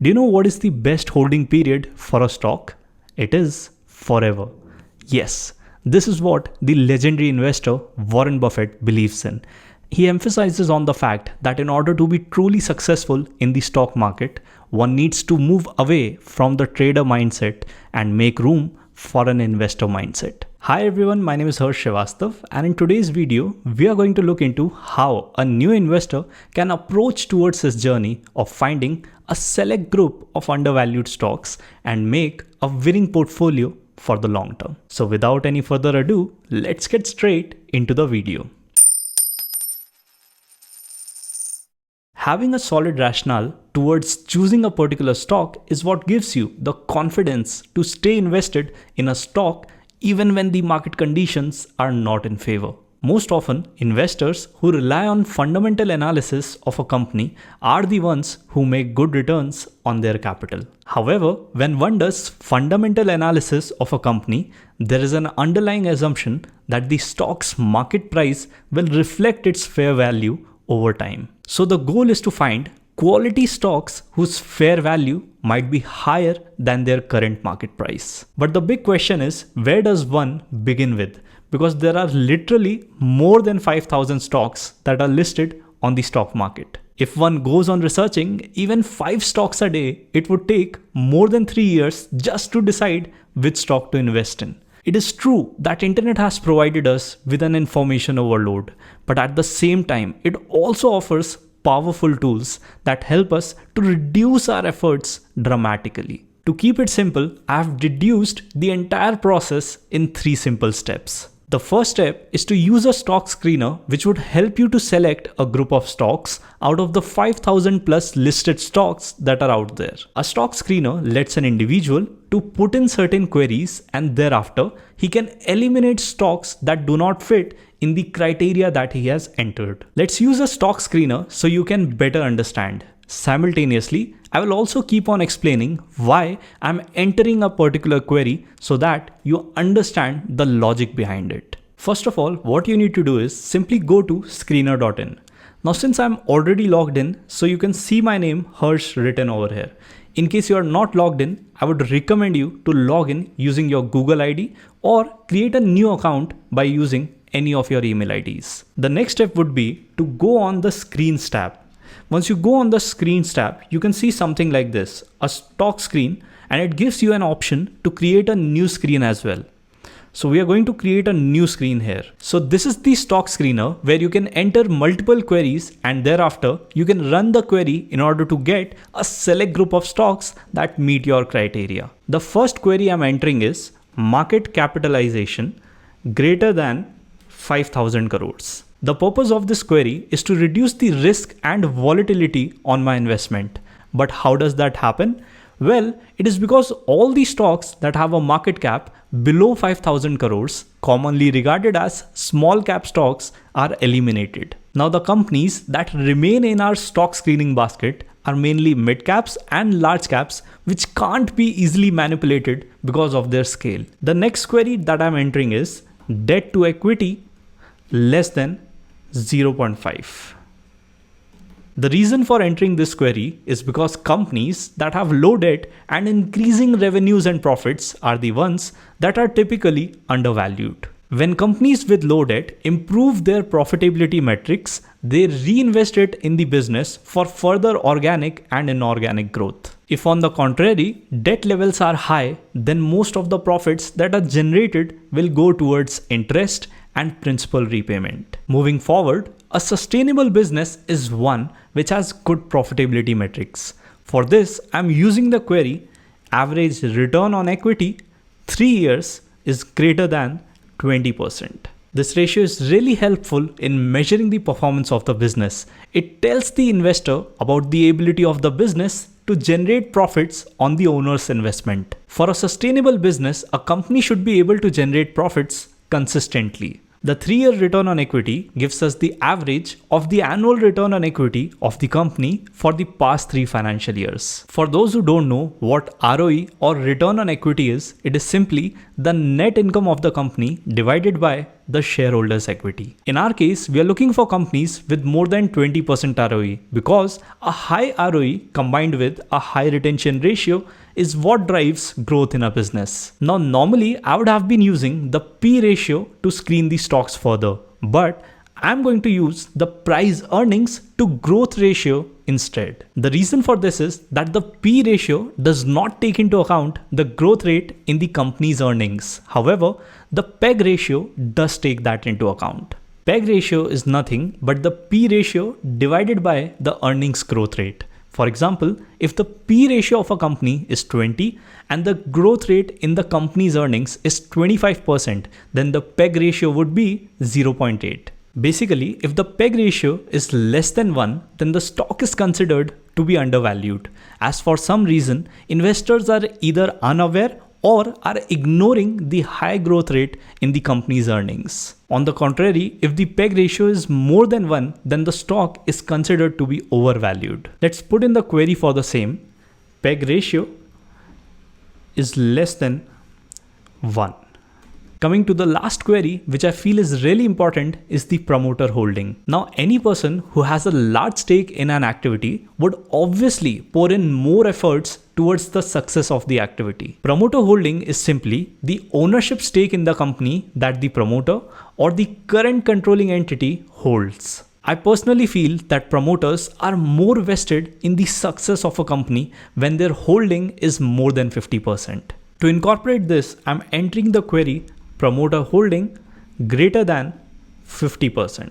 Do you know what is the best holding period for a stock? It is forever. Yes, this is what the legendary investor Warren Buffett believes in. He emphasizes on the fact that in order to be truly successful in the stock market, one needs to move away from the trader mindset and make room for an investor mindset. Hi everyone, my name is Harsh Srivastav, and in today's video, we are going to look into how a new investor can approach towards his journey of finding a select group of undervalued stocks and make a winning portfolio for the long term. So without any further ado, let's get straight into the video. Having a solid rationale towards choosing a particular stock is what gives you the confidence to stay invested in a stock even when the market conditions are not in favor. Most often, investors who rely on fundamental analysis of a company are the ones who make good returns on their capital. However, when one does fundamental analysis of a company, there is an underlying assumption that the stock's market price will reflect its fair value over time. So the goal is to find quality stocks whose fair value might be higher than their current market price. But the big question is, where does one begin with? Because there are literally more than 5,000 stocks that are listed on the stock market. If one goes on researching even 5 stocks a day, it would take more than 3 years just to decide which stock to invest in. It is true that internet has provided us with an information overload, but at the same time, it also offers powerful tools that help us to reduce our efforts dramatically. To keep it simple, I have reduced the entire process in 3 simple steps. The first step is to use a stock screener, which would help you to select a group of stocks out of the 5,000 plus listed stocks that are out there. A stock screener lets an individual to put in certain queries, and thereafter he can eliminate stocks that do not fit in the criteria that he has entered. Let's use a stock screener so you can better understand. Simultaneously, I will also keep on explaining why I'm entering a particular query so that you understand the logic behind it. First of all, what you need to do is simply go to screener.in. Now, since I'm already logged in, so you can see my name Harsh written over here. In case you are not logged in, I would recommend you to log in using your Google ID or create a new account by using any of your email IDs. The next step would be to go on the Screens tab. Once you go on the Screens tab, you can see something like this, a stock screen, and it gives you an option to create a new screen as well. So we are going to create a new screen here. So this is the stock screener where you can enter multiple queries, and thereafter you can run the query in order to get a select group of stocks that meet your criteria. The first query I'm entering is market capitalization greater than 5,000 crores. The purpose of this query is to reduce the risk and volatility on my investment. But how does that happen? Well, it is because all the stocks that have a market cap below 5,000 crores, commonly regarded as small cap stocks, are eliminated. Now, the companies that remain in our stock screening basket are mainly mid caps and large caps, which can't be easily manipulated because of their scale. The next query that I'm entering is debt to equity less than 0.5. The reason for entering this query is because companies that have low debt and increasing revenues and profits are the ones that are typically undervalued. When companies with low debt improve their profitability metrics, they reinvest it in the business for further organic and inorganic growth. If on the contrary, debt levels are high, then most of the profits that are generated will go towards interest and principal repayment. Moving forward, a sustainable business is one which has good profitability metrics. For this, I'm using the query average return on equity 3 years is greater than 20%. This ratio is really helpful in measuring the performance of the business. It tells the investor about the ability of the business to generate profits on the owner's investment. For a sustainable business, a company should be able to generate profits consistently. The 3-year return on equity gives us the average of the annual return on equity of the company for the past 3 financial years. For those who don't know what ROE or return on equity is, it is simply the net income of the company divided by the shareholders' equity. In our case, we are looking for companies with more than 20% ROE because a high ROE combined with a high retention ratio is what drives growth in a business. Now, normally I would have been using the P ratio to screen the stocks further, but I'm going to use the price earnings to growth ratio instead. The reason for this is that the P ratio does not take into account the growth rate in the company's earnings. However, the PEG ratio does take that into account. PEG ratio is nothing but the P ratio divided by the earnings growth rate. For example, if the P ratio of a company is 20 and the growth rate in the company's earnings is 25%, then the PEG ratio would be 0.8. Basically, if the PEG ratio is less than 1, then the stock is considered to be undervalued, as for some reason, investors are either unaware or are ignoring the high growth rate in the company's earnings. On the contrary, if the PEG ratio is more than 1, then the stock is considered to be overvalued. Let's put in the query for the same. PEG ratio is less than 1. Coming to the last query, which I feel is really important, is the promoter holding. Now, any person who has a large stake in an activity would obviously pour in more efforts towards the success of the activity. Promoter holding is simply the ownership stake in the company that the promoter or the current controlling entity holds. I personally feel that promoters are more vested in the success of a company when their holding is more than 50%. To incorporate this, I'm entering the query promoter holding greater than 50%.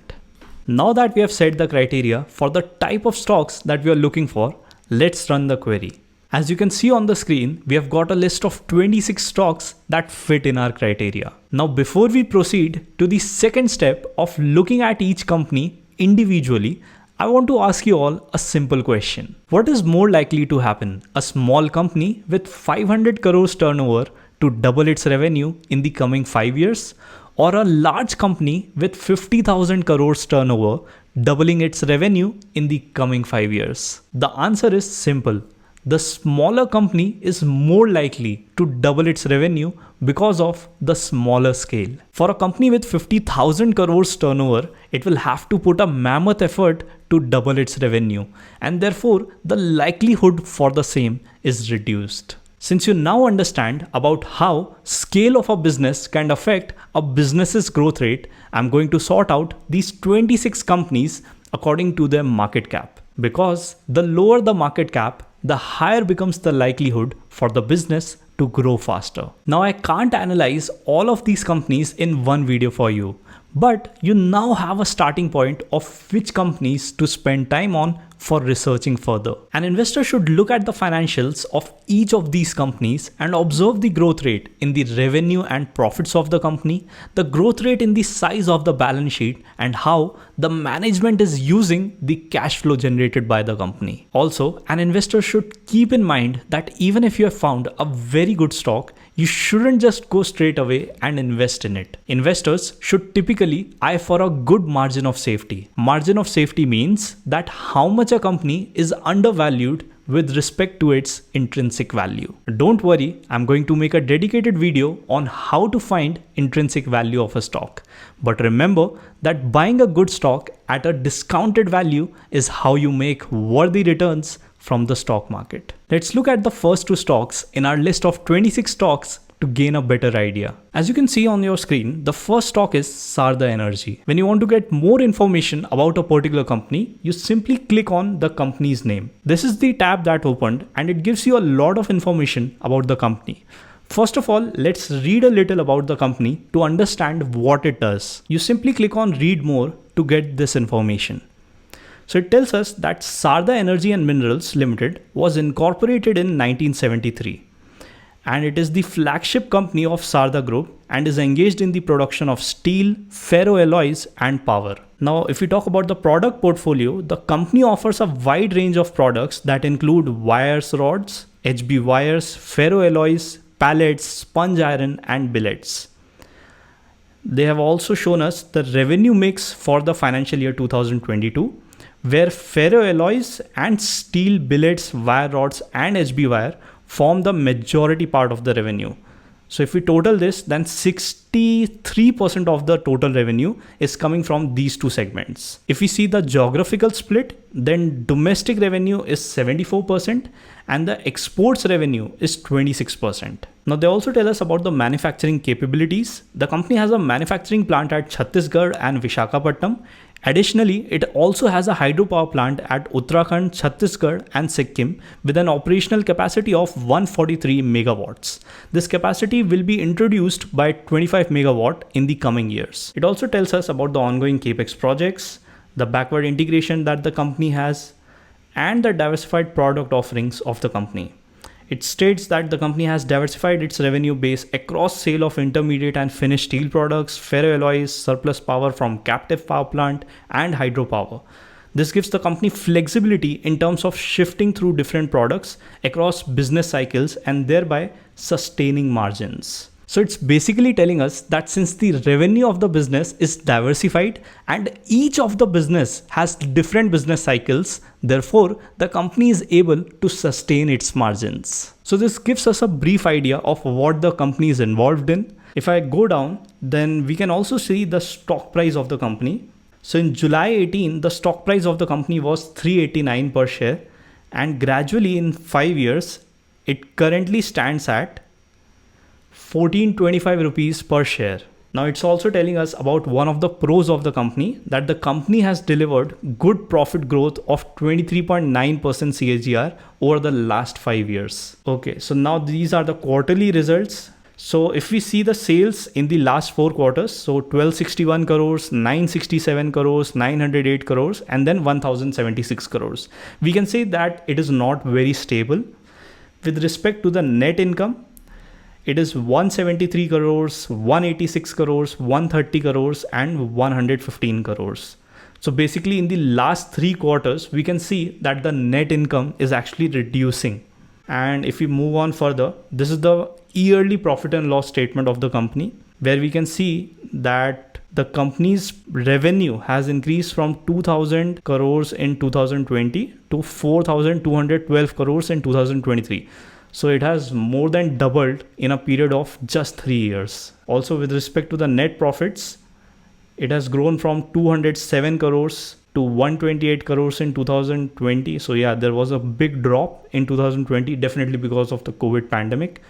Now that we have set the criteria for the type of stocks that we are looking for, let's run the query. As you can see on the screen, we have got a list of 26 stocks that fit in our criteria. Now, before we proceed to the second step of looking at each company individually, I want to ask you all a simple question. What is more likely to happen? A small company with 500 crores turnover to double its revenue in the coming 5 years, or a large company with 50,000 crores turnover doubling its revenue in the coming 5 years? The answer is simple. The smaller company is more likely to double its revenue because of the smaller scale. For a company with 50,000 crores turnover, it will have to put a mammoth effort to double its revenue, and therefore the likelihood for the same is reduced. Since you now understand about how scale of a business can affect a business's growth rate, I'm going to sort out these 26 companies according to their market cap. Because the lower the market cap, the higher becomes the likelihood for the business to grow faster. Now, I can't analyze all of these companies in one video for you, but you now have a starting point of which companies to spend time on for researching further. An investor should look at the financials of each of these companies and observe the growth rate in the revenue and profits of the company, the growth rate in the size of the balance sheet, and how the management is using the cash flow generated by the company. Also, an investor should keep in mind that even if you have found a very good stock, you shouldn't just go straight away and invest in it. Investors should typically eye for a good margin of safety. Margin of safety means that how much a company is undervalued with respect to its intrinsic value. Don't worry, I'm going to make a dedicated video on how to find intrinsic value of a stock. But remember that buying a good stock at a discounted value is how you make worthy returns from the stock market. Let's look at the first two stocks in our list of 26 stocks to gain a better idea. As you can see on your screen, the first stock is Sarda Energy. When you want to get more information about a particular company, you simply click on the company's name. This is the tab that opened and it gives you a lot of information about the company. First of all, let's read a little about the company to understand what it does. You simply click on read more to get this information. So it tells us that Sarda Energy and Minerals Limited was incorporated in 1973. And it is the flagship company of Sarda Group and is engaged in the production of steel, ferroalloys and power. Now, if we talk about the product portfolio, the company offers a wide range of products that include wires rods, HB wires, ferroalloys, pallets, sponge iron and billets. They have also shown us the revenue mix for the financial year 2022, where ferroalloys and steel billets, wire rods and HB wire form the majority part of the revenue. So if we total this, then 63% of the total revenue is coming from these two segments. If we see the geographical split, then domestic revenue is 74% and the exports revenue is 26%. Now they also tell us about the manufacturing capabilities. The company has a manufacturing plant at Chhattisgarh and Vishakhapatnam. Additionally, it also has a hydropower plant at Uttarakhand, Chhattisgarh and Sikkim with an operational capacity of 143 megawatts. This capacity will be introduced by 25 megawatt in the coming years. It also tells us about the ongoing capex projects, the backward integration that the company has, and the diversified product offerings of the company. It states that the company has diversified its revenue base across sale of intermediate and finished steel products, ferroalloys, surplus power from captive power plant, and hydropower. This gives the company flexibility in terms of shifting through different products across business cycles and thereby sustaining margins. So it's basically telling us that since the revenue of the business is diversified and each of the business has different business cycles, therefore the company is able to sustain its margins. So this gives us a brief idea of what the company is involved in. If I go down, then we can also see the stock price of the company. So in July 18, the stock price of the company was 389 per share, and gradually in 5 years, it currently stands at 1425 rupees per share. Now it's also telling us about one of the pros of the company, that the company has delivered good profit growth of 23.9% CAGR over the last 5 years. Okay, so now these are the quarterly results. So if we see the sales in the last 4 quarters, so 1261 crores, 967 crores, 908 crores, and then 1076 crores, we can say that it is not very stable. With respect to the net income, it is 173 crores, 186 crores, 130 crores, and 115 crores. So basically in the last 3 quarters, we can see that the net income is actually reducing. And if we move on further, this is the yearly profit and loss statement of the company, where we can see that the company's revenue has increased from 2000 crores in 2020 to 4212 crores in 2023. So it has more than doubled in a period of just 3 years. Also with respect to the net profits, it has grown from 207 crores to 128 crores in 2020. So yeah, there was a big drop in 2020, definitely because of the COVID pandemic.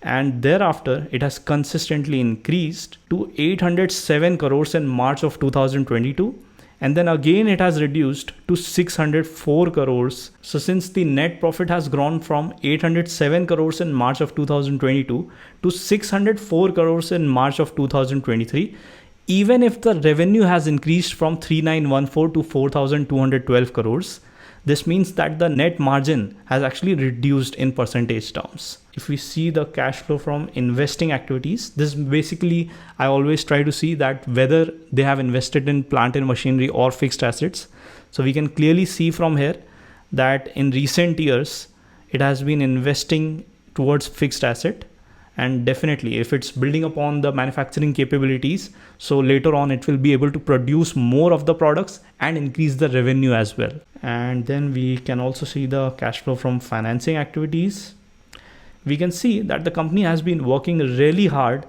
And thereafter, it has consistently increased to 807 crores in March of 2022. And then again, it has reduced to 604 crores. So since the net profit has grown from 807 crores in March of 2022 to 604 crores in March of 2023, even if the revenue has increased from 3914 to 4212 crores, this means that the net margin has actually reduced in percentage terms. If we see the cash flow from investing activities, this basically, I always try to see that whether they have invested in plant and machinery or fixed assets. So we can clearly see from here that in recent years, it has been investing towards fixed asset. And definitely if it's building upon the manufacturing capabilities, so later on it will be able to produce more of the products and increase the revenue as well. And then we can also see the cash flow from financing activities. We can see that the company has been working really hard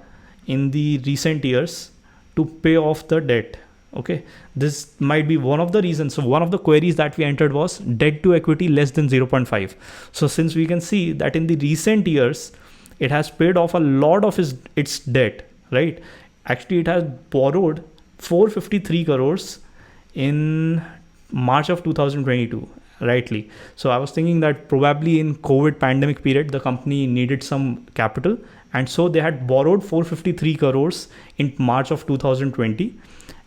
in the recent years to pay off the debt. Okay, this might be one of the reasons. So one of the queries that we entered was debt to equity less than 0.5. So since we can see that in the recent years, it has paid off a lot of its debt, right? Actually, it has borrowed 453 crores in March of 2022, rightly. So I was thinking that probably in COVID pandemic period, the company needed some capital. And so they had borrowed 453 crores in March of 2020.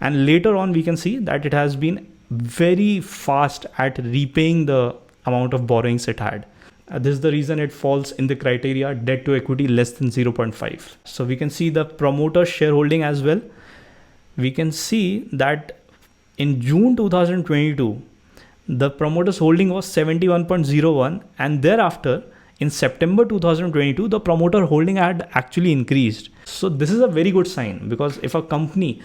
And later on, we can see that it has been very fast at repaying the amount of borrowings it had. This is the reason it falls in the criteria debt to equity less than 0.5. So we can see the promoter shareholding as well. We can see that in June 2022, the promoter's holding was 71.01, and thereafter in September 2022, the promoter holding had actually increased. So this is a very good sign, because if a company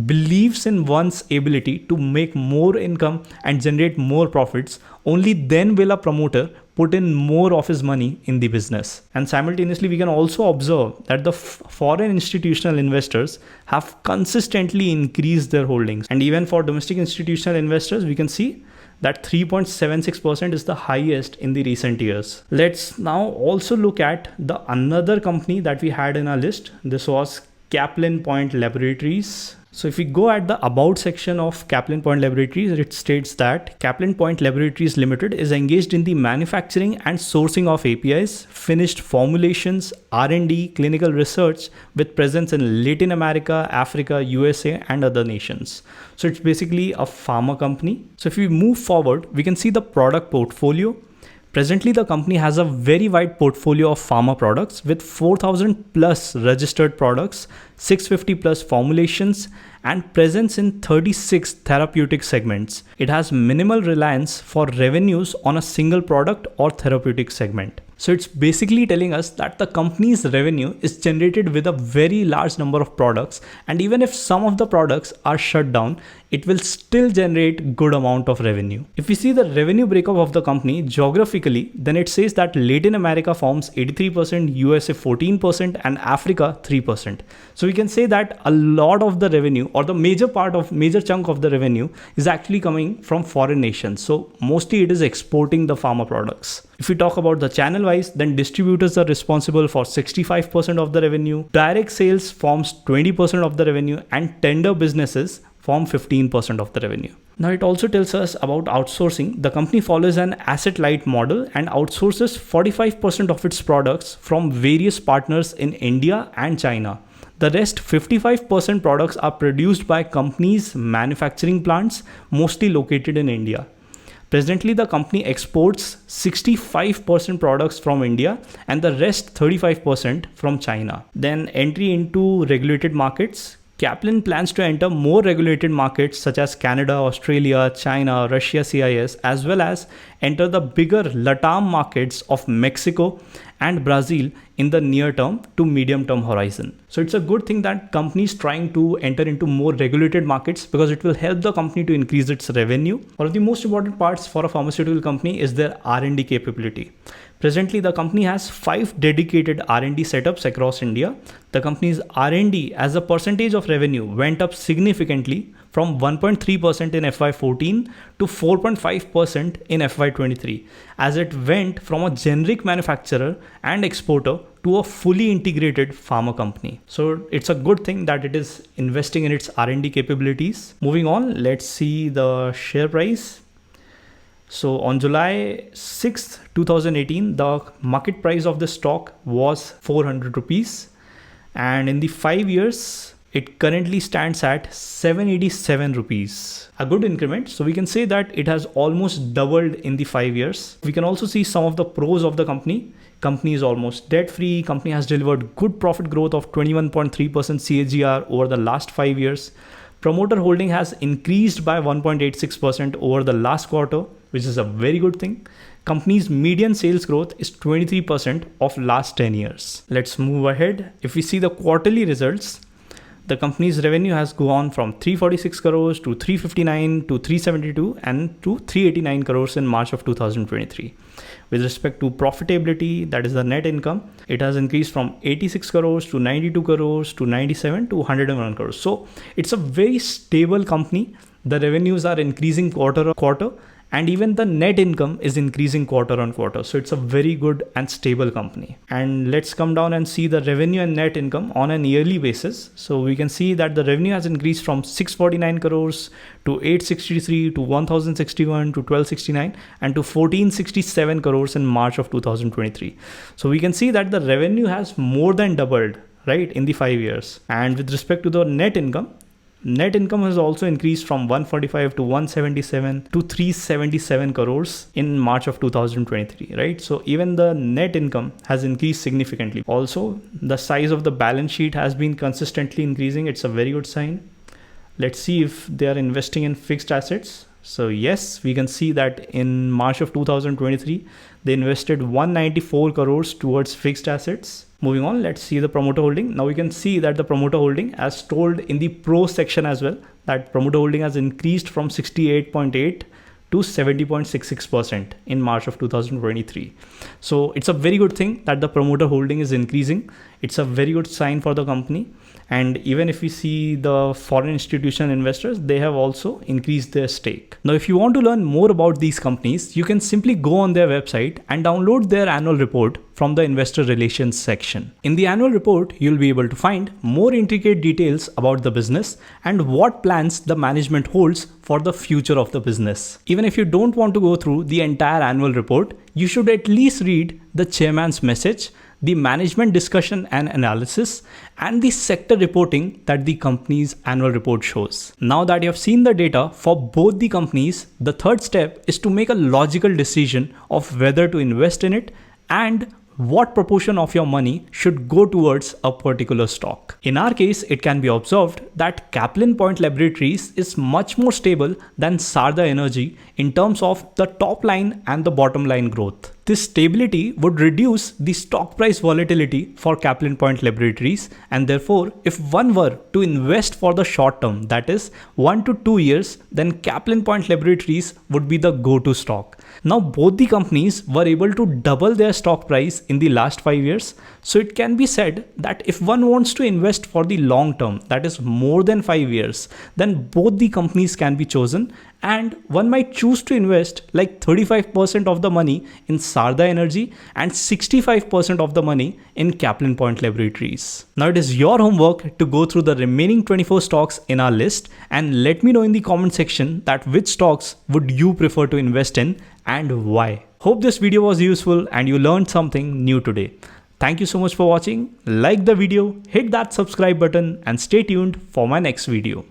believes in one's ability to make more income and generate more profits, only then will a promoter put in more of his money in the business. And simultaneously, we can also observe that the foreign institutional investors have consistently increased their holdings. And even for domestic institutional investors, we can see that 3.76% is the highest in the recent years. Let's now also look at the another company that we had in our list. This was Kaplan Point Laboratories. So if we go at the about section of Kaplan Point Laboratories, it states that Kaplan Point Laboratories Limited is engaged in the manufacturing and sourcing of APIs, finished formulations, R&D, clinical research with presence in Latin America, Africa, USA, and other nations. So it's basically a pharma company. So if we move forward, we can see the product portfolio. Presently, the company has a very wide portfolio of pharma products with 4,000 plus registered products, 650 plus formulations, and presence in 36 therapeutic segments. It has minimal reliance for revenues on a single product or therapeutic segment. So it's basically telling us that the company's revenue is generated with a very large number of products, and even if some of the products are shut down, it will still generate good amount of revenue. If we see the revenue breakup of the company geographically, then it says that Latin America forms 83%, USA 14%, and Africa 3%. So we can say that a lot of the revenue, or the major chunk of the revenue, is actually coming from foreign nations. So mostly it is exporting the pharma products. If we talk about the channel wise, then distributors are responsible for 65% of the revenue, direct sales forms 20% of the revenue, and tender businesses form 15% of the revenue. Now it also tells us about outsourcing. The company follows an asset-light model and outsources 45% of its products from various partners in India and China. The rest 55% products are produced by companies' manufacturing plants, mostly located in India. Presently, the company exports 65% products from India and the rest 35% from China. Then entry into regulated markets. Kaplan plans to enter more regulated markets such as Canada, Australia, China, Russia, CIS, as well as enter the bigger LATAM markets of Mexico and Brazil in the near term to medium term horizon. So it's a good thing that companies trying to enter into more regulated markets, because it will help the company to increase its revenue. One of the most important parts for a pharmaceutical company is their R&D capability. Presently, the company has 5 dedicated R&D setups across India. The company's R&D as a percentage of revenue went up significantly from 1.3% in FY14 to 4.5% in FY23, as it went from a generic manufacturer and exporter to a fully integrated pharma company. So it's a good thing that it is investing in its R&D capabilities. Moving on, let's see the share price. So on July 6th, 2018, the market price of the stock was 400 rupees. And in the 5 years, it currently stands at 787 rupees. A good increment. So we can say that it has almost doubled in the 5 years. We can also see some of the pros of the company. Company is almost debt free. Company has delivered good profit growth of 21.3% CAGR over the last 5 years. Promoter holding has increased by 1.86% over the last quarter, which is a very good thing. Company's median sales growth is 23% of last 10 years. Let's move ahead. If we see the quarterly results, the company's revenue has gone from 346 crores to 359 to 372 and to 389 crores in March of 2023. With respect to profitability, that is the net income, it has increased from 86 crores to 92 crores to 97 to 101 crores. So it's a very stable company. The revenues are increasing quarter on quarter, and even the net income is increasing quarter on quarter. So it's a very good and stable company. And let's come down and see the revenue and net income on an yearly basis. So we can see that the revenue has increased from 649 crores to 863 to 1061 to 1269 and to 1467 crores in March of 2023. So we can see that the revenue has more than doubled, right, in the 5 years. And with respect to the net income has also increased from 145 to 177 to 377 crores in March of 2023, right? So even the net income has increased significantly. Also, the size of the balance sheet has been consistently increasing. It's a very good sign. Let's see if they are investing in fixed assets. So yes, we can see that in March of 2023, they invested 194 crores towards fixed assets. Moving on, let's see the promoter holding. Now we can see that the promoter holding, as told in the pro section as well, that promoter holding has increased from 68.8 to 70.66% in March of 2023. So it's a very good thing that the promoter holding is increasing. It's a very good sign for the company. And even if we see the foreign institutional investors, they have also increased their stake. Now, if you want to learn more about these companies, you can simply go on their website and download their annual report from the investor relations section. In the annual report, you'll be able to find more intricate details about the business and what plans the management holds for the future of the business. Even if you don't want to go through the entire annual report, you should at least read the chairman's message, the management discussion and analysis, and the sector reporting that the company's annual report shows. Now that you have seen the data for both the companies, the third step is to make a logical decision of whether to invest in it and what proportion of your money should go towards a particular stock. In our case, it can be observed that Kaplan Point Laboratories is much more stable than Sarda Energy in terms of the top line and the bottom line growth. This stability would reduce the stock price volatility for Kaplan Point Laboratories, and therefore, if one were to invest for the short term, that is 1 to 2 years, then Kaplan Point Laboratories would be the go-to stock. Now, both the companies were able to double their stock price in the last 5 years. So it can be said that if one wants to invest for the long term, that is more than 5 years, then both the companies can be chosen, and one might choose to invest like 35% of the money in Sarda Energy and 65% of the money in Kaplan Point Laboratories. Now it is your homework to go through the remaining 24 stocks in our list and let me know in the comment section that which stocks would you prefer to invest in and why. Hope this video was useful and you learned something new today. Thank you so much for watching. Like the video, hit that subscribe button and stay tuned for my next video.